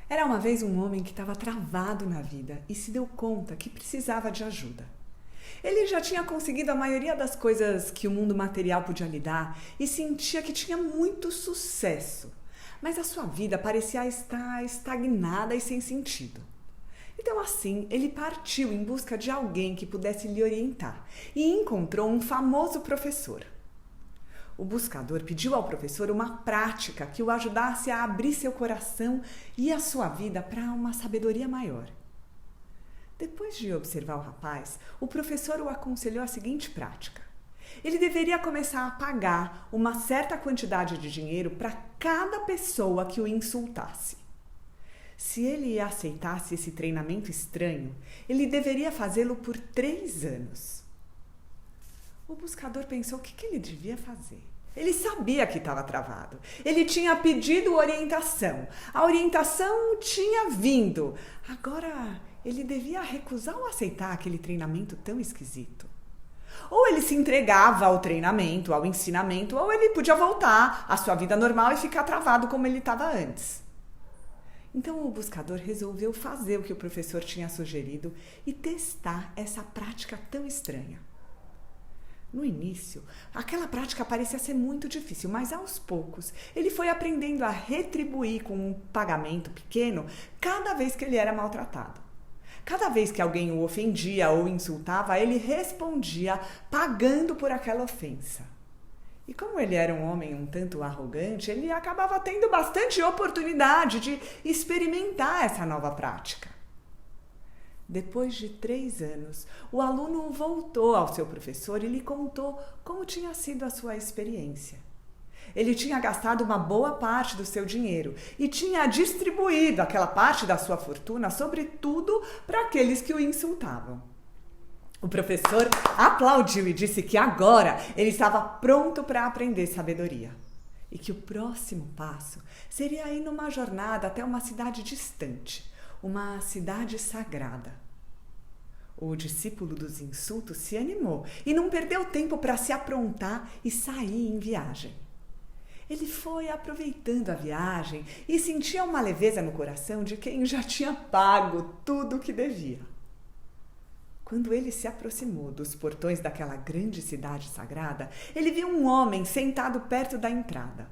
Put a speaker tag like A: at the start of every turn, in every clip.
A: Era uma vez um homem que estava travado na vida e se deu conta que precisava de ajuda. Ele já tinha conseguido a maioria das coisas que o mundo material podia lhe dar e sentia que tinha muito sucesso, mas a sua vida parecia estar estagnada e sem sentido. Então assim, ele partiu em busca de alguém que pudesse lhe orientar e encontrou um famoso professor. O buscador pediu ao professor uma prática que o ajudasse a abrir seu coração e a sua vida para uma sabedoria maior. Depois de observar o rapaz, o professor o aconselhou a seguinte prática. Ele deveria começar a pagar uma certa quantidade de dinheiro para cada pessoa que o insultasse. Se ele aceitasse esse treinamento estranho, ele deveria fazê-lo por 3 anos. O buscador pensou o que ele devia fazer. Ele sabia que estava travado. Ele tinha pedido orientação. A orientação tinha vindo. Agora, ele devia recusar ou aceitar aquele treinamento tão esquisito. Ou ele se entregava ao treinamento, ao ensinamento, ou ele podia voltar à sua vida normal e ficar travado como ele estava antes. Então o buscador resolveu fazer o que o professor tinha sugerido e testar essa prática tão estranha. No início, aquela prática parecia ser muito difícil, mas aos poucos ele foi aprendendo a retribuir com um pagamento pequeno cada vez que ele era maltratado. Cada vez que alguém o ofendia ou insultava, ele respondia pagando por aquela ofensa. E como ele era um homem um tanto arrogante, ele acabava tendo bastante oportunidade de experimentar essa nova prática. Depois de 3 anos, o aluno voltou ao seu professor e lhe contou como tinha sido a sua experiência. Ele tinha gastado uma boa parte do seu dinheiro e tinha distribuído aquela parte da sua fortuna, sobretudo para aqueles que o insultavam. O professor aplaudiu e disse que agora ele estava pronto para aprender sabedoria e que o próximo passo seria ir numa jornada até uma cidade distante, uma cidade sagrada. O discípulo dos insultos se animou e não perdeu tempo para se aprontar e sair em viagem. Ele foi aproveitando a viagem e sentia uma leveza no coração de quem já tinha pago tudo o que devia. Quando ele se aproximou dos portões daquela grande cidade sagrada, ele viu um homem sentado perto da entrada.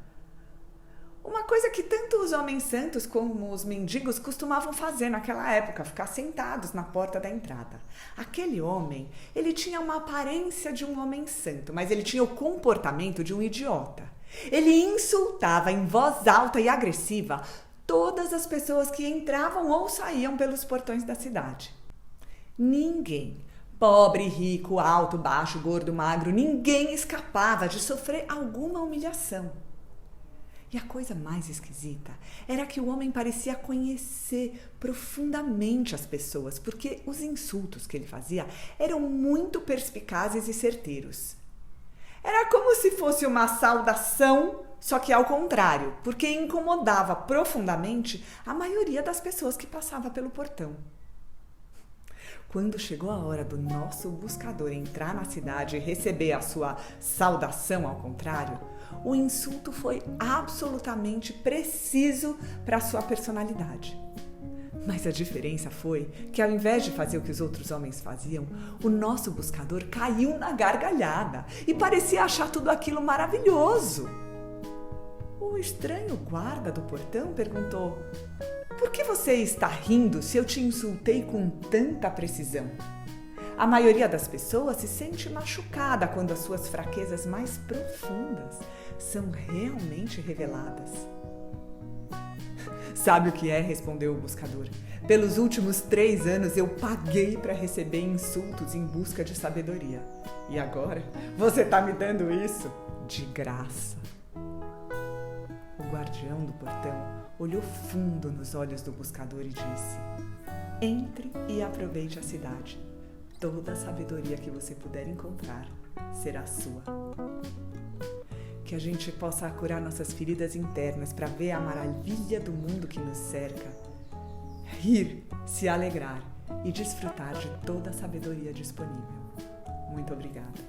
A: Uma coisa que tanto os homens santos como os mendigos costumavam fazer naquela época, ficar sentados na porta da entrada. Aquele homem, ele tinha uma aparência de um homem santo, mas ele tinha o comportamento de um idiota. Ele insultava em voz alta e agressiva todas as pessoas que entravam ou saíam pelos portões da cidade. Ninguém, pobre, rico, alto, baixo, gordo, magro, ninguém escapava de sofrer alguma humilhação. E a coisa mais esquisita era que o homem parecia conhecer profundamente as pessoas, porque os insultos que ele fazia eram muito perspicazes e certeiros. Era como se fosse uma saudação, só que ao contrário, porque incomodava profundamente a maioria das pessoas que passava pelo portão. Quando chegou a hora do nosso buscador entrar na cidade e receber a sua saudação ao contrário, o insulto foi absolutamente preciso para a sua personalidade. Mas a diferença foi que, ao invés de fazer o que os outros homens faziam, o nosso buscador caiu na gargalhada e parecia achar tudo aquilo maravilhoso. O estranho guarda do portão perguntou: "Por que você está rindo se eu te insultei com tanta precisão?" A maioria das pessoas se sente machucada quando as suas fraquezas mais profundas são realmente reveladas. "Sabe o que é?", respondeu o buscador. "Pelos últimos 3 anos eu paguei para receber insultos em busca de sabedoria. E agora você está me dando isso de graça." O guardião do portão olhou fundo nos olhos do buscador e disse: "Entre e aproveite a cidade. Toda a sabedoria que você puder encontrar será sua." Que a gente possa curar nossas feridas internas para ver a maravilha do mundo que nos cerca, rir, se alegrar e desfrutar de toda a sabedoria disponível. Muito obrigada.